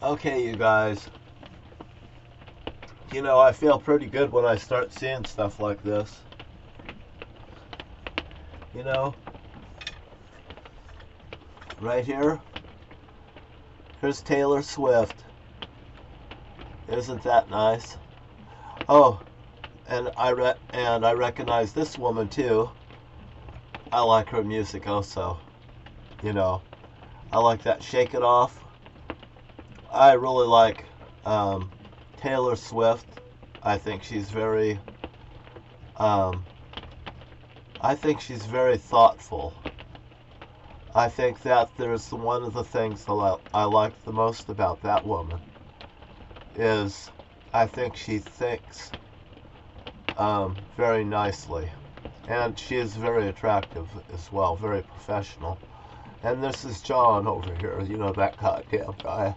Okay, you guys. I feel pretty good when I start seeing stuff like this. You know, right here, here's Taylor Swift. Isn't that nice? Oh, and I recognize this woman too. I like her music also. You know, I like that Shake It Off. I really like Taylor Swift. I think she's very um, I think she's very thoughtful. I think that there's one of the things that I like the most about that woman is I think she thinks very nicely. And she is very attractive as well, very professional. And this is John over here, that goddamn guy.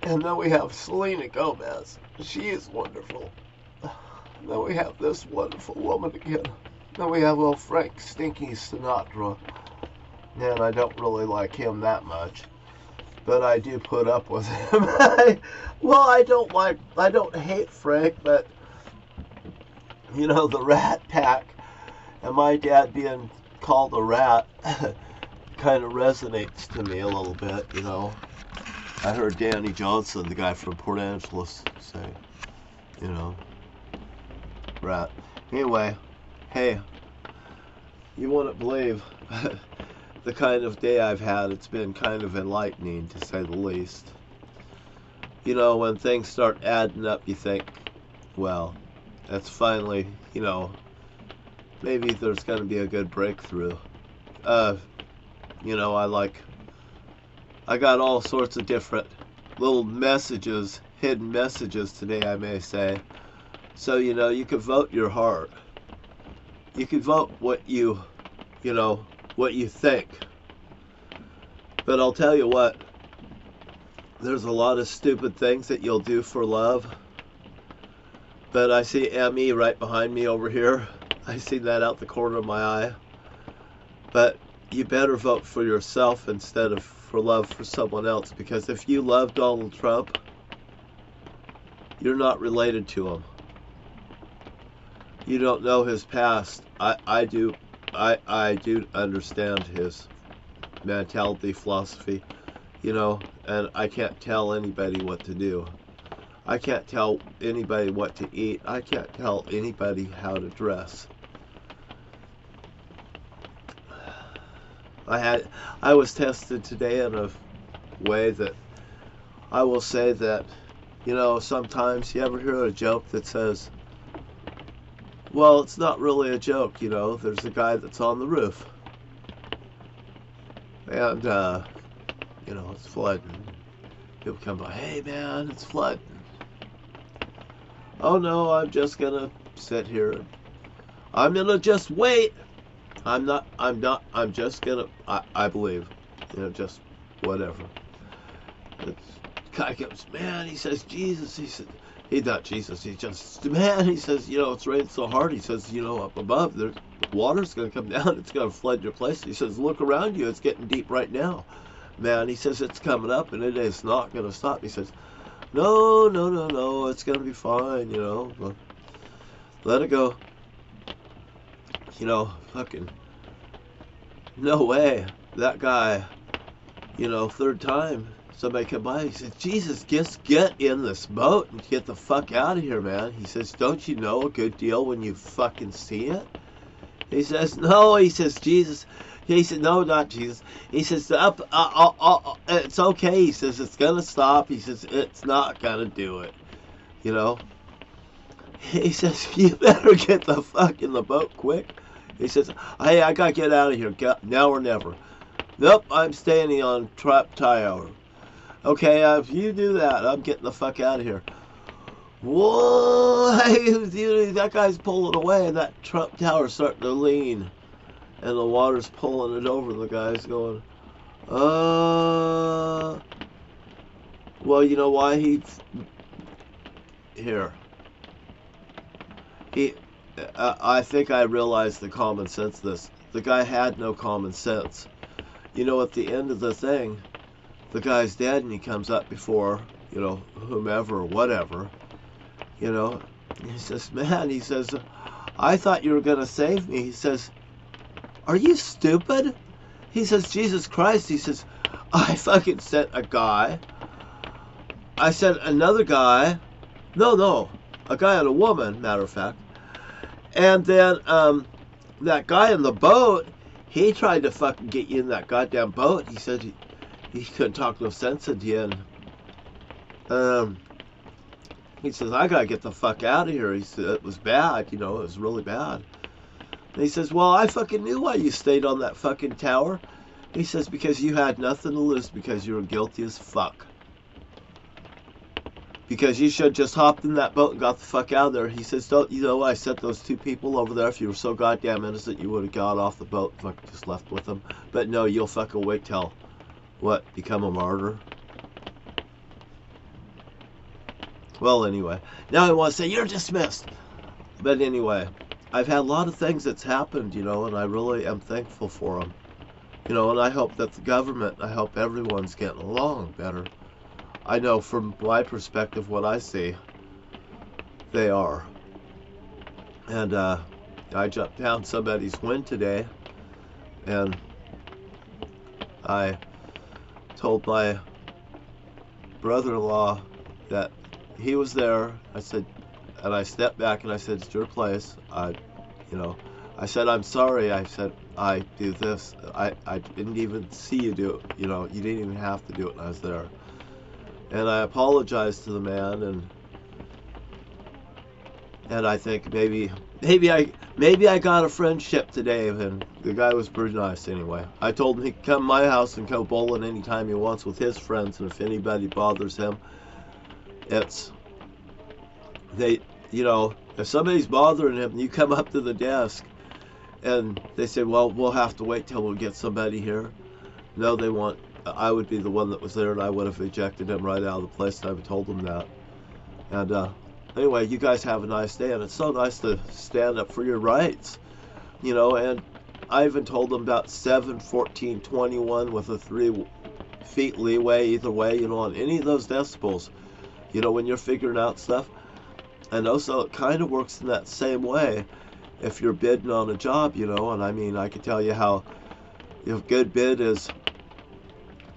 And then we have Selena Gomez. She is wonderful. And then we have this wonderful woman again. Then we have old Frank Stinky Sinatra. And I don't really like him that much. But I do put up with him. I don't hate Frank, but, the Rat Pack and my dad being called a rat kind of resonates to me a little bit, I heard Danny Johnson, the guy from Port Angeles, say, rat. Anyway, hey, you wouldn't believe the kind of day I've had. It's been kind of enlightening, to say the least. When things start adding up, you think, well, that's finally, maybe there's going to be a good breakthrough. I got all sorts of different little messages, hidden messages today, I may say. So, you could vote your heart. You could vote what what you think. But I'll tell you what, there's a lot of stupid things that you'll do for love. But I see ME right behind me over here. I see that out the corner of my eye. But you better vote for yourself instead of for love for someone else, because if you love Donald Trump, you're not related to him. You don't know his past. I do understand his mentality, philosophy, and I can't tell anybody what to do. I can't tell anybody what to eat. I can't tell anybody how to dress. I was tested today in a way that I will say that, sometimes you ever hear a joke that says, well, it's not really a joke, there's a guy that's on the roof. And, it's flooding. People come by, hey man, it's flooding. Oh no, I'm just gonna sit here. I'm gonna just wait. I'm just gonna, I believe, just whatever. It's, guy comes, man, he says, Jesus, he said, he's not Jesus, he just, man, he says, it's raining so hard, he says, up above, there's water's gonna come down, it's gonna flood your place. He says, look around you, it's getting deep right now. Man, he says, it's coming up and it is not gonna stop. He says, no, no, no, no, it's gonna be fine, but let it go. Fucking, no way. That guy, third time, somebody come by, he says, Jesus, just get in this boat and get the fuck out of here, man. He says, don't you know a good deal when you fucking see it? He says, no, he says, Jesus. He said, no, not Jesus. He says, it's okay. He says, it's going to stop. He says, it's not going to do it. He says, you better get the fuck in the boat quick. He says, hey, I got to get out of here now or never. Nope, I'm staying on Trap Tower. Okay, if you do that, I'm getting the fuck out of here. Whoa, that guy's pulling away, and that Trump Tower's starting to lean. And the water's pulling it over. The guy's going, well, you know why here. I think I realized the common sense of this. The guy had no common sense. At the end of the thing, the guy's dead and he comes up before, you know, whomever or whatever, you know. He says, man, he says, I thought you were going to save me. He says, are you stupid? He says, Jesus Christ. He says, I fucking sent a guy. I sent another guy. No, a guy and a woman, matter of fact. And then that guy in the boat, he tried to fucking get you in that goddamn boat. He said he couldn't talk no sense into you. And he says, I gotta get the fuck out of here. He said, it was bad, you know, it was really bad. And he says, well, I fucking knew why you stayed on that fucking tower. He says, because you had nothing to lose, because you were guilty as fuck. Because you should have just hopped in that boat and got the fuck out of there. He says, don't you know, I sent those two people over there. If you were so goddamn innocent, you would have got off the boat and fucking just left with them. But no, you'll fucking wait till, what, become a martyr? Well, anyway, now I want to say, you're dismissed. But anyway, I've had a lot of things that's happened, you know, and I really am thankful for them. You know, and I hope that the government, I hope everyone's getting along better. I know from my perspective what I see, they are. And I jumped down somebody's wind today, and I told my brother-in-law that he was there. I said, and I stepped back and I said, it's your place. You know, I said, I'm sorry. I said, I do this. I didn't even see you do it. You know, you didn't even have to do it when I was there. And I apologized to the man, and I think maybe I got a friendship today, and the guy was pretty nice anyway. I told him he could come to my house and go bowling anytime he wants with his friends, and if anybody bothers him, you know, if somebody's bothering him, you come up to the desk, and they say, well, we'll have to wait till we get somebody here. No, they want. I would be the one that was there, and I would have ejected him right out of the place, and I would have told him that. And anyway, you guys have a nice day, and it's so nice to stand up for your rights, you know. And I even told them about 7, 14, 21 with a 3 feet leeway either way, you know, on any of those decibels, you know, when you're figuring out stuff. And also, it kind of works in that same way if you're bidding on a job, you know. And I mean, I could tell you how a good bid is,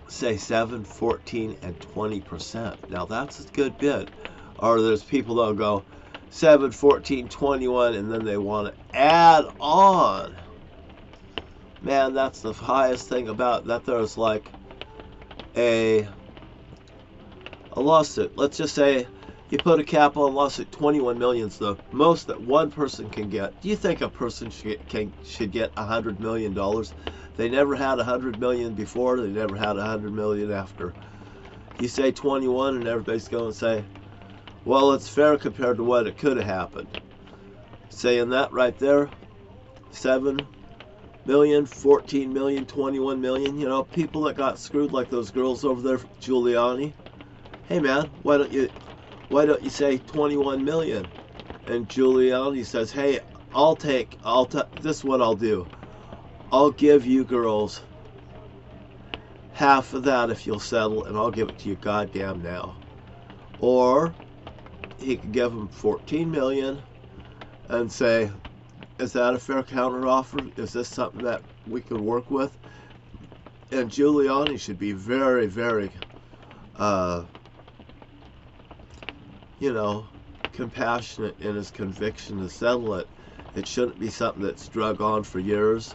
say, 7, 14, and 20%. Now that's a good bid. Or there's people that'll go 7, 14, 21, and then they want to add on. Man, that's the highest thing about that. There's like a lawsuit. Let's just say you put a cap on lawsuit. 21 million is the most that one person can get. Do you think a person should get $100 million? They never had 100 million before. They never had 100 million after. You say 21, and everybody's going to say, well, it's fair compared to what it could have happened. Saying that right there, 7 million, 14 million, 21 million. You know, people that got screwed like those girls over there, Giuliani. Hey man, why don't you say 21 million? And Giuliani says, hey, this is what I'll do. I'll give you girls half of that if you'll settle, and I'll give it to you goddamn now. Or he could give them 14 million and say, is that a fair counteroffer? Is this something that we could work with? And Giuliani should be very, very, you know, compassionate in his conviction to settle it. It shouldn't be something that's drug on for years.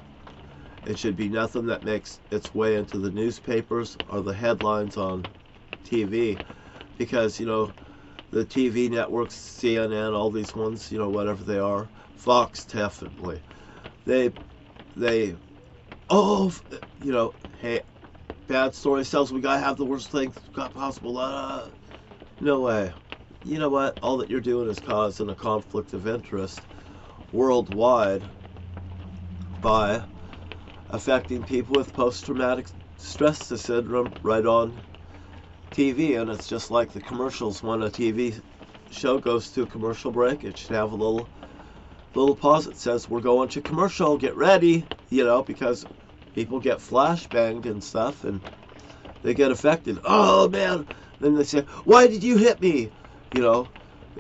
It should be nothing that makes its way into the newspapers or the headlines on TV. Because, you know, the TV networks, CNN, all these ones, you know, whatever they are, Fox definitely, they, oh, you know, hey, bad story sells, we gotta have the worst thing possible. No way. You know what? All that you're doing is causing a conflict of interest worldwide by affecting people with post-traumatic stress syndrome right on TV. And it's just like the commercials. When a TV show goes to a commercial break, it should have a little pause that says, we're going to commercial, get ready, you know, because people get flashbanged and stuff. And They get affected. Oh man! Then they say, "Why did you hit me?" You know,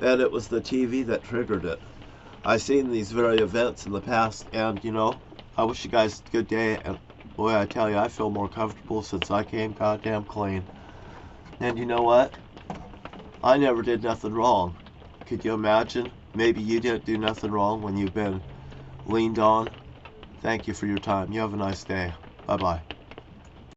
and it was the TV that triggered it. I've seen these very events in the past, and you know, I wish you guys a good day. And boy, I tell you, I feel more comfortable since I came goddamn clean. And you know what? I never did nothing wrong. Could you imagine? Maybe you didn't do nothing wrong when you've been leaned on. Thank you for your time. You have a nice day. Bye-bye.